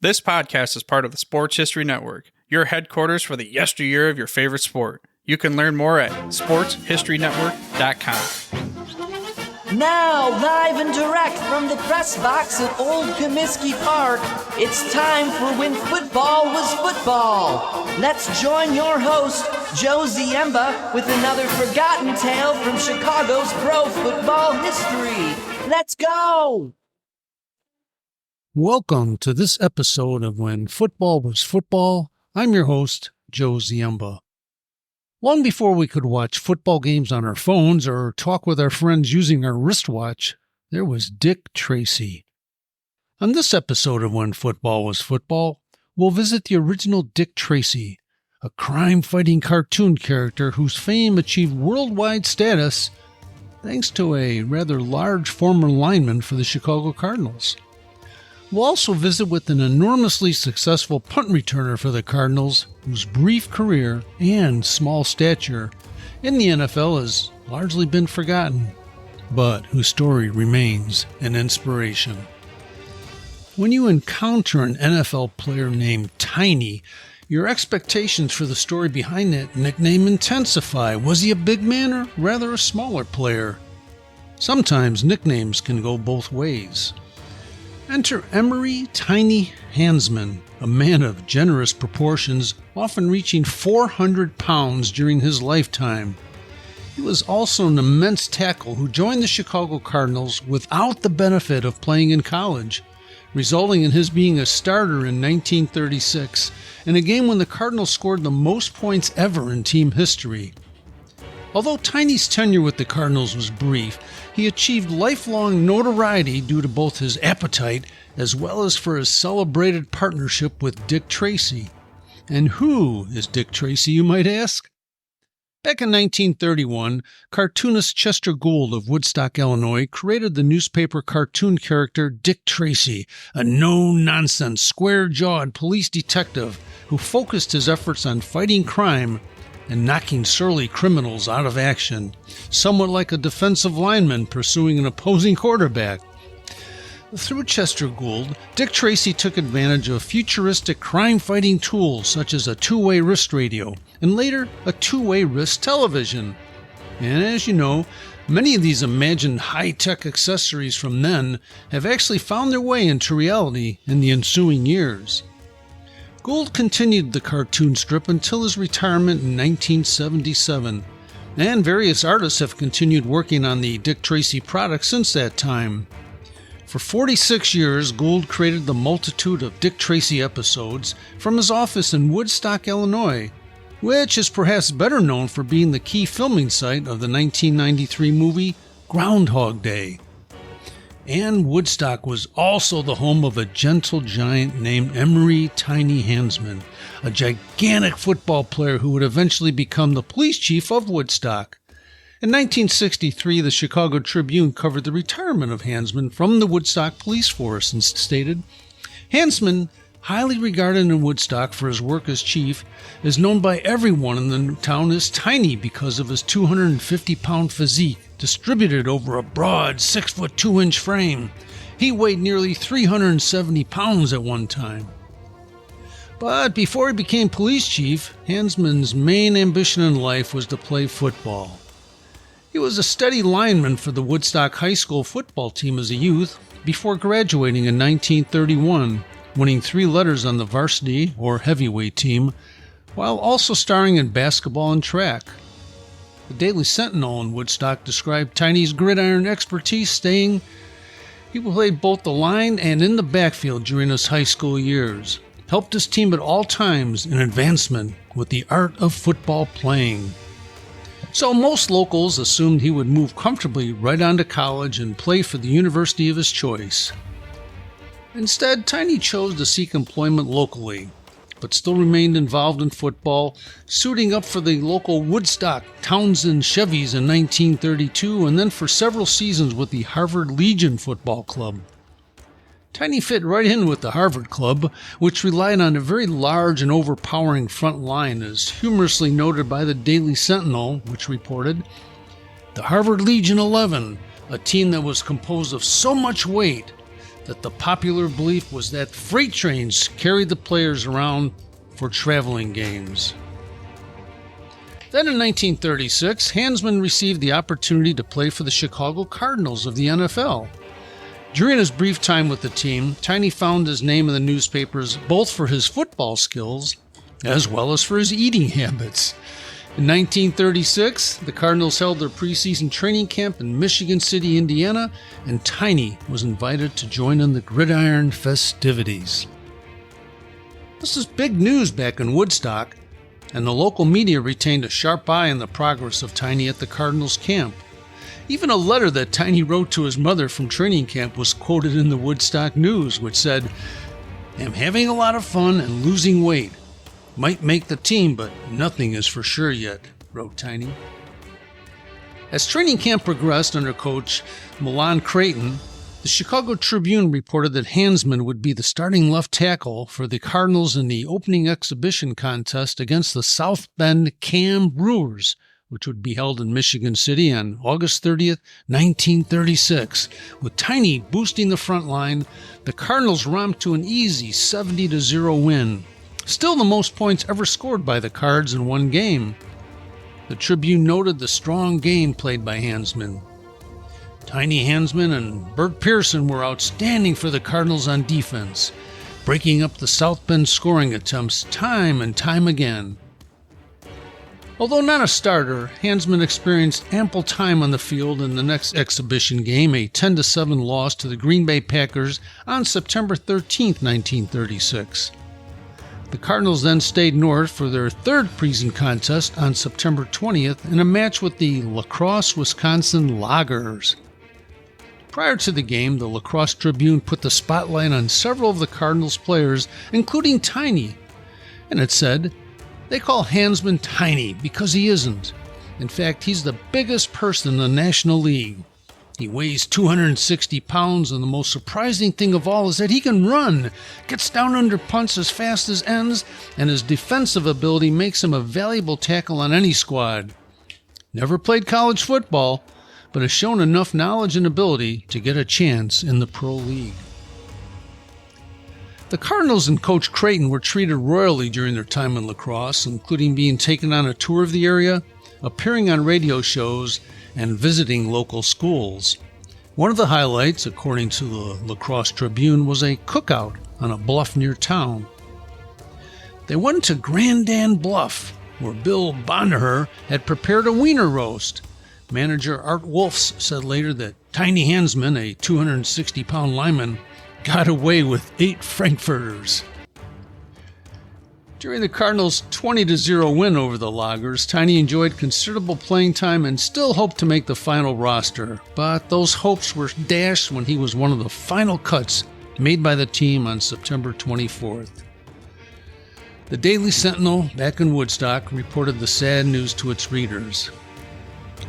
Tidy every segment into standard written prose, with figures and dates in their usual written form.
This podcast is part of the Sports History Network, your headquarters for the yesteryear of your favorite sport. You can learn more at sportshistorynetwork.com. Now, live and direct from the press box at Old Comiskey Park, it's time for When Football Was Football. Let's join your host, Joe Ziemba, with another forgotten tale from Chicago's pro football history. Let's go! Welcome to this episode of When Football Was Football. I'm your host, Joe Ziemba. Long before we could watch football games on our phones or talk with our friends using our wristwatch, there was Dick Tracy. On this episode of When Football Was Football, we'll visit the original Dick Tracy, a crime-fighting cartoon character whose fame achieved worldwide status thanks to a rather large former lineman for the Chicago Cardinals. We'll also visit with an enormously successful punt returner for the Cardinals, whose brief career and small stature in the NFL has largely been forgotten, but whose story remains an inspiration. When you encounter an NFL player named Tiny, your expectations for the story behind that nickname intensify. Was he a big man or rather a smaller player? Sometimes nicknames can go both ways. Enter Emery Tiny Hansman, a man of generous proportions, often reaching 400 pounds during his lifetime. He was also an immense tackle who joined the Chicago Cardinals without the benefit of playing in college, resulting in his being a starter in 1936, in a game when the Cardinals scored the most points ever in team history. Although Tiny's tenure with the Cardinals was brief, he achieved lifelong notoriety due to both his appetite as well as for his celebrated partnership with Dick Tracy. And who is Dick Tracy, you might ask? Back in 1931, cartoonist Chester Gould of Woodstock, Illinois, created the newspaper cartoon character Dick Tracy, a no-nonsense, square-jawed police detective who focused his efforts on fighting crime and knocking surly criminals out of action, somewhat like a defensive lineman pursuing an opposing quarterback. Through Chester Gould, Dick Tracy took advantage of futuristic crime-fighting tools such as a two-way wrist radio, and later a two-way wrist television. And as you know, many of these imagined high-tech accessories from then have actually found their way into reality in the ensuing years. Gould continued the cartoon strip until his retirement in 1977, and various artists have continued working on the Dick Tracy product since that time. For 46 years, Gould created the multitude of Dick Tracy episodes from his office in Woodstock, Illinois, which is perhaps better known for being the key filming site of the 1993 movie Groundhog Day. And Woodstock was also the home of a gentle giant named Emery Tiny Hansman, a gigantic football player who would eventually become the police chief of Woodstock. In 1963, the Chicago Tribune covered the retirement of Hansman from the Woodstock police force and stated, "Hansman, highly regarded in Woodstock for his work as chief, is known by everyone in the town as Tiny because of his 250-pound physique, distributed over a broad 6'2" frame. He weighed nearly 370 pounds at one time." But before he became police chief, Hansman's main ambition in life was to play football. He was a steady lineman for the Woodstock High School football team as a youth before graduating in 1931, winning 3 letters on the varsity or heavyweight team, while also starring in basketball and track. The Daily Sentinel in Woodstock described Tiny's gridiron expertise, saying, "He played both the line and in the backfield during his high school years, helped his team at all times in advancement with the art of football playing." So most locals assumed he would move comfortably right on to college and play for the university of his choice. Instead, Tiny chose to seek employment locally, but still remained involved in football, suiting up for the local Woodstock Townsend Chevys in 1932 and then for several seasons with the Harvard Legion Football Club. Tiny fit right in with the Harvard Club, which relied on a very large and overpowering front line, as humorously noted by the Daily Sentinel, which reported, "The Harvard Legion 11, a team that was composed of so much weight that the popular belief was that freight trains carried the players around for traveling games. Then in 1936, Hansman received the opportunity to play for the Chicago Cardinals of the NFL. During his brief time with the team, Tiny found his name in the newspapers both for his football skills as well as for his eating habits. In 1936, the Cardinals held their preseason training camp in Michigan City, Indiana, and Tiny was invited to join in the gridiron festivities. This is big news back in Woodstock, and the local media retained a sharp eye on the progress of Tiny at the Cardinals camp. Even a letter that Tiny wrote to his mother from training camp was quoted in the Woodstock News, which said, "I'm having a lot of fun and losing weight. Might make the team, but nothing is for sure yet," wrote Tiny. As training camp progressed under coach Milan Creighton, the Chicago Tribune reported that Hansman would be the starting left tackle for the Cardinals in the opening exhibition contest against the South Bend Cam Brewers, which would be held in Michigan City on August 30th, 1936. With Tiny boosting the front line, the Cardinals romped to an easy 70-0 win. Still the most points ever scored by the Cards in one game. The Tribune noted the strong game played by Hansman. Tiny Hansman and Bert Pearson were outstanding for the Cardinals on defense, breaking up the South Bend scoring attempts time and time again. Although not a starter, Hansman experienced ample time on the field in the next exhibition game, a 10-7 loss to the Green Bay Packers on September 13, 1936. The Cardinals then stayed north for their third preseason contest on September 20th in a match with the La Crosse, Wisconsin Loggers. Prior to the game, the La Crosse Tribune put the spotlight on several of the Cardinals players, including Tiny, and it said, "They call Hansman Tiny because he isn't. In fact, he's the biggest person in the National League. He weighs 260 pounds, and the most surprising thing of all is that he can run, gets down under punts as fast as ends, and his defensive ability makes him a valuable tackle on any squad. Never played college football, but has shown enough knowledge and ability to get a chance in the pro league." The Cardinals and Coach Creighton were treated royally during their time in La Crosse, including being taken on a tour of the area, appearing on radio shows, and visiting local schools. One of the highlights, according to the La Crosse Tribune, was a cookout on a bluff near town. They went to Grandin Bluff, where Bill Bondeher had prepared a wiener roast. Manager Art Wolfs said later that Tiny Hansman, a 260-pound lineman, got away with 8 Frankfurters. During the Cardinals' 20-0 win over the Loggers, Tiny enjoyed considerable playing time and still hoped to make the final roster, but those hopes were dashed when he was one of the final cuts made by the team on September 24th. The Daily Sentinel, back in Woodstock, reported the sad news to its readers.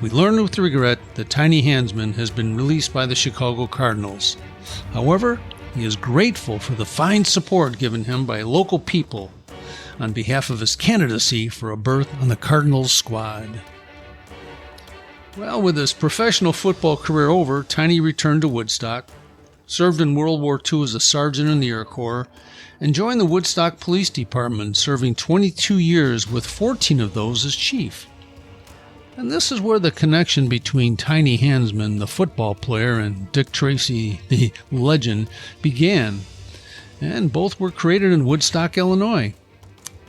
"We learn with regret that Tiny Hansman has been released by the Chicago Cardinals. However, he is grateful for the fine support given him by local people on behalf of his candidacy for a berth on the Cardinals squad." Well, with his professional football career over, Tiny returned to Woodstock, served in World War II as a sergeant in the Air Corps, and joined the Woodstock Police Department, serving 22 years with 14 of those as chief. And this is where the connection between Tiny Hansman, the football player, and Dick Tracy, the legend, began, and both were created in Woodstock, Illinois.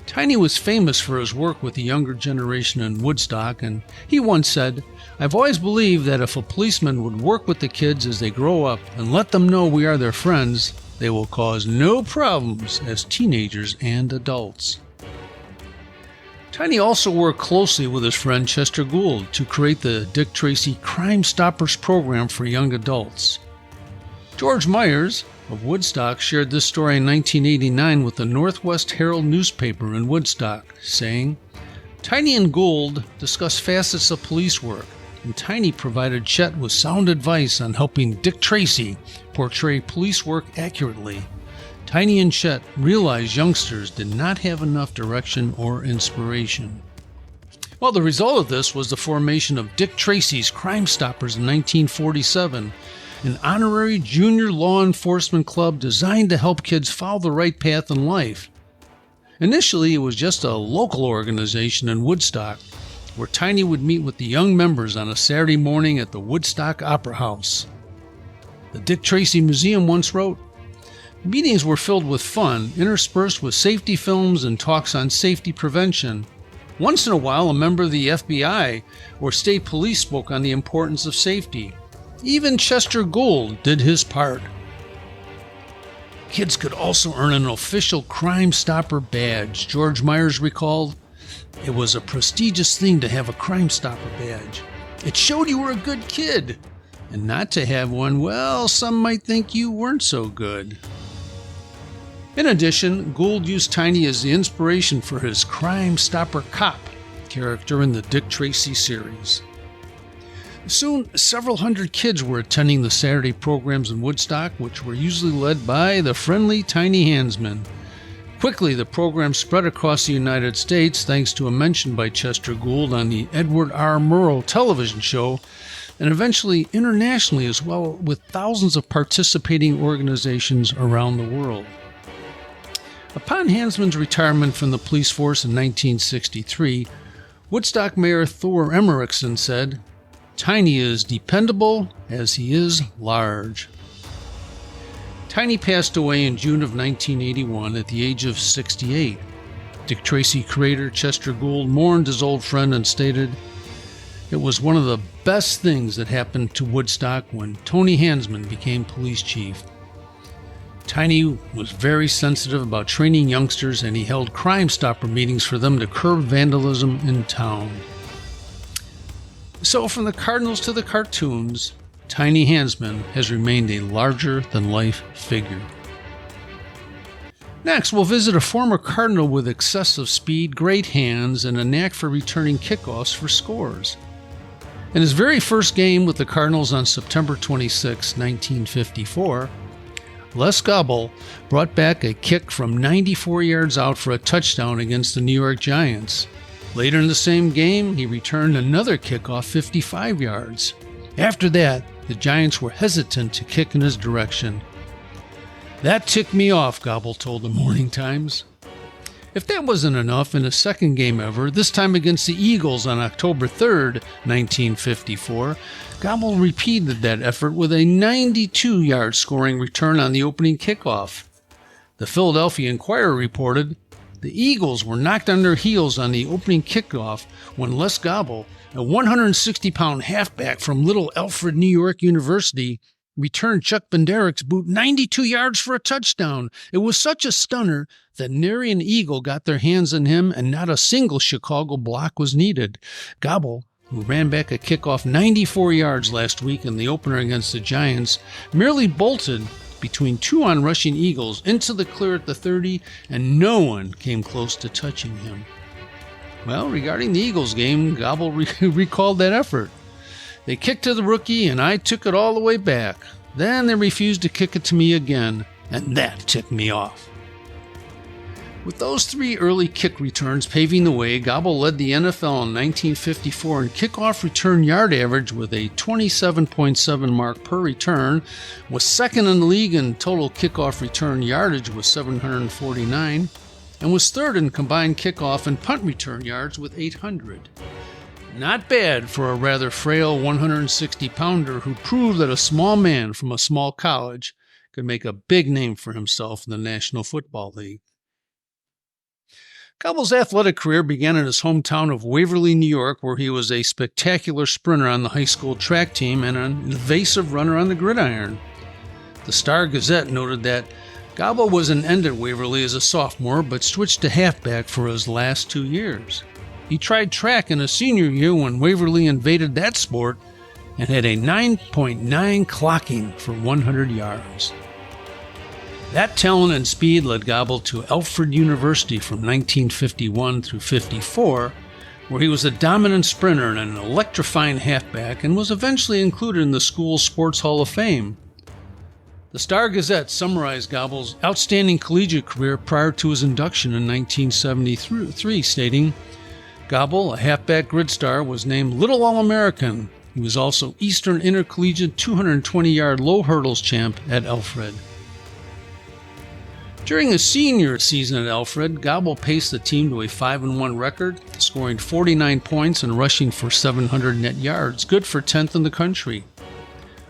Tiny was famous for his work with the younger generation in Woodstock, and he once said, "I've always believed that if a policeman would work with the kids as they grow up and let them know we are their friends, they will cause no problems as teenagers and adults." Tiny also worked closely with his friend Chester Gould to create the Dick Tracy Crime Stoppers program for young adults. George Myers of Woodstock shared this story in 1989 with the Northwest Herald newspaper in Woodstock, saying, "Tiny and Gould discussed facets of police work, and Tiny provided Chet with sound advice on helping Dick Tracy portray police work accurately. Tiny and Chet realized youngsters did not have enough direction or inspiration." Well, the result of this was the formation of Dick Tracy's Crime Stoppers in 1947, an honorary junior law enforcement club designed to help kids follow the right path in life. Initially, it was just a local organization in Woodstock, where Tiny would meet with the young members on a Saturday morning at the Woodstock Opera House. The Dick Tracy Museum once wrote, "Meetings were filled with fun, interspersed with safety films and talks on safety prevention. Once in a while, a member of the FBI or state police spoke on the importance of safety. Even Chester Gould did his part." Kids could also earn an official Crime Stopper badge. George Myers recalled, "It was a prestigious thing to have a Crime Stopper badge. It showed you were a good kid. And not to have one, well, some might think you weren't so good." In addition, Gould used Tiny as the inspiration for his Crime Stopper Cop character in the Dick Tracy series. Soon, several hundred kids were attending the Saturday programs in Woodstock, which were usually led by the friendly Tiny Handsman. Quickly, the program spread across the United States thanks to a mention by Chester Gould on the Edward R. Murrow television show, and eventually internationally as well, with thousands of participating organizations around the world. Upon Handsman's retirement from the police force in 1963, Woodstock Mayor Thor Emmerichsen said, "Tiny is dependable as he is large." Tiny passed away in June of 1981 at the age of 68. Dick Tracy creator Chester Gould mourned his old friend and stated, "It was one of the best things that happened to Woodstock when Tony Handsman became police chief. Tiny was very sensitive about training youngsters, and he held Crime Stopper meetings for them to curb vandalism in town." So from the Cardinals to the cartoons, Tiny Handsman has remained a larger-than-life figure. Next, we'll visit a former Cardinal with excessive speed, great hands, and a knack for returning kickoffs for scores. In his very first game with the Cardinals on September 26, 1954, Les Gobble brought back a kick from 94 yards out for a touchdown against the New York Giants. Later in the same game, he returned another kickoff 55 yards. After that, the Giants were hesitant to kick in his direction. "That ticked me off," Gobble told the Morning Times. If that wasn't enough, in his second game ever, this time against the Eagles on October 3rd, 1954, Gobble repeated that effort with a 92-yard scoring return on the opening kickoff. The Philadelphia Inquirer reported, "The Eagles were knocked on their heels on the opening kickoff when Les Gobble, a 160-pound halfback from Little Alfred, New York University, returned Chuck Benderek's boot 92 yards for a touchdown. It was such a stunner that nary an Eagle got their hands on him, and not a single Chicago block was needed." Gobble, who ran back a kickoff 94 yards last week in the opener against the Giants, merely bolted between two onrushing Eagles into the clear at the 30, and no one came close to touching him. Well, regarding the Eagles game, Gobble recalled that effort. "They kicked to the rookie, and I took it all the way back. Then they refused to kick it to me again, and that ticked me off." With those three early kick returns paving the way, Gobble led the NFL in 1954 in kickoff return yard average with a 27.7 mark per return, was second in the league in total kickoff return yardage with 749, and was third in combined kickoff and punt return yards with 800. Not bad for a rather frail 160-pounder who proved that a small man from a small college could make a big name for himself in the National Football League. Gobble's athletic career began in his hometown of Waverly, New York, where he was a spectacular sprinter on the high school track team and an evasive runner on the gridiron. The Star-Gazette noted that Gobble was an end at Waverly as a sophomore, but switched to halfback for his last 2 years. He tried track in his senior year when Waverly invaded that sport and had a 9.9 clocking for 100 yards. That talent and speed led Gobble to Alfred University from 1951 through 54, where he was a dominant sprinter and an electrifying halfback, and was eventually included in the school's Sports Hall of Fame. The Star-Gazette summarized Gobble's outstanding collegiate career prior to his induction in 1973, stating, "Gobble, a halfback grid star, was named Little All-American He was also Eastern Intercollegiate 220-yard low hurdles champ at Alfred. During his senior season at Alfred, Gobble paced the team to a 5-1 record, scoring 49 points and rushing for 700 net yards, good for 10th in the country.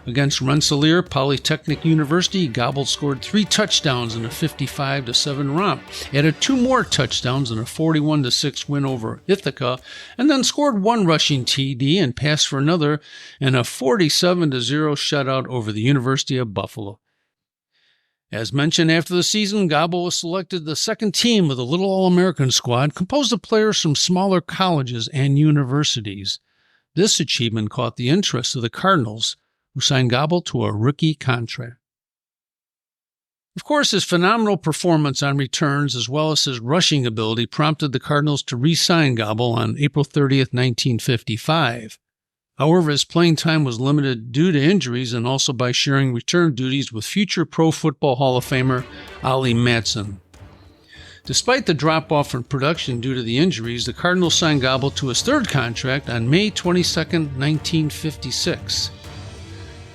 Against Rensselaer Polytechnic University, Gobble scored 3 touchdowns in a 55-7 romp, added 2 more touchdowns in a 41-6 win over Ithaca, and then scored 1 rushing TD and passed for another in a 47-0 shutout over the University of Buffalo. As mentioned, after the season, Gobble was selected the second team of the Little All-American squad, composed of players from smaller colleges and universities. This achievement caught the interest of the Cardinals, who signed Gobble to a rookie contract. Of course, his phenomenal performance on returns as well as his rushing ability prompted the Cardinals to re-sign Gobble on April 30th, 1955. However, his playing time was limited due to injuries and also by sharing return duties with future Pro Football Hall of Famer Ollie Matson. Despite the drop-off in production due to the injuries, the Cardinals signed Gobble to his third contract on May 22, 1956.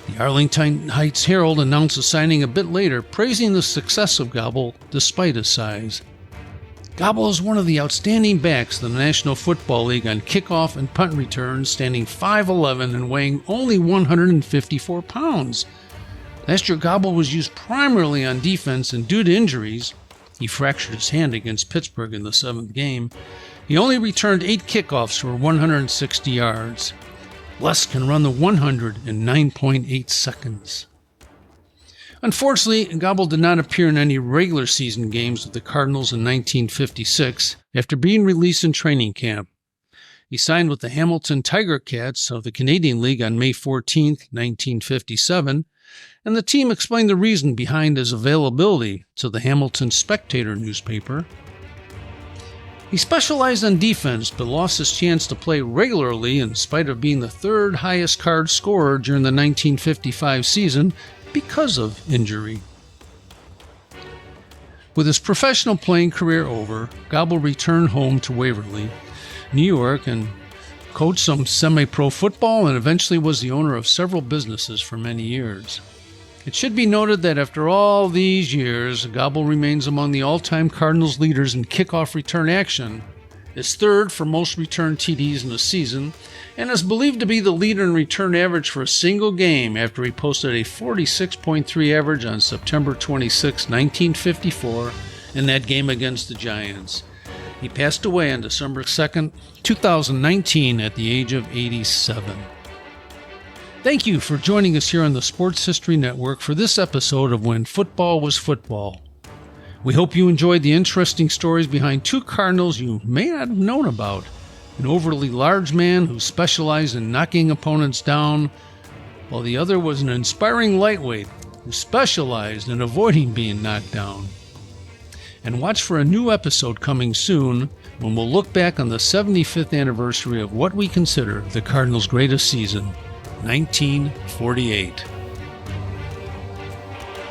The Arlington Heights Herald announced the signing a bit later, praising the success of Gobble despite his size. Gobble is one of the outstanding backs of the National Football League on kickoff and punt returns, standing 5'11" and weighing only 154 pounds. Last year, Gobble was used primarily on defense, and due to injuries, he fractured his hand against Pittsburgh in the 7th game. He only returned 8 kickoffs for 160 yards. Les can run the 100 in 9.8 seconds. Unfortunately, Gobble did not appear in any regular season games with the Cardinals in 1956 after being released in training camp. He signed with the Hamilton Tiger Cats of the Canadian League on May 14, 1957, and the team explained the reason behind his availability to the Hamilton Spectator newspaper. He specialized on defense but lost his chance to play regularly in spite of being the 3rd highest card scorer during the 1955 season because of injury. With his professional playing career over, Gobble returned home to Waverly, New York, and coached some semi-pro football and eventually was the owner of several businesses for many years. It should be noted that after all these years, Gobble remains among the all-time Cardinals leaders in kickoff return action, is 3rd for most return TDs in a season, and is believed to be the leader in return average for a single game after he posted a 46.3 average on September 26, 1954, in that game against the Giants. He passed away on December 2, 2019 at the age of 87. Thank you for joining us here on the Sports History Network for this episode of When Football Was Football. We hope you enjoyed the interesting stories behind 2 Cardinals you may not have known about. An overly large man who specialized in knocking opponents down, while the other was an inspiring lightweight who specialized in avoiding being knocked down. And watch for a new episode coming soon when we'll look back on the 75th anniversary of what we consider the Cardinals' greatest season, 1948.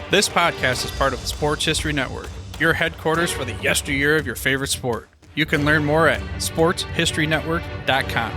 This podcast is part of the Sports History Network, your headquarters for the yesteryear of your favorite sport. You can learn more at sportshistorynetwork.com.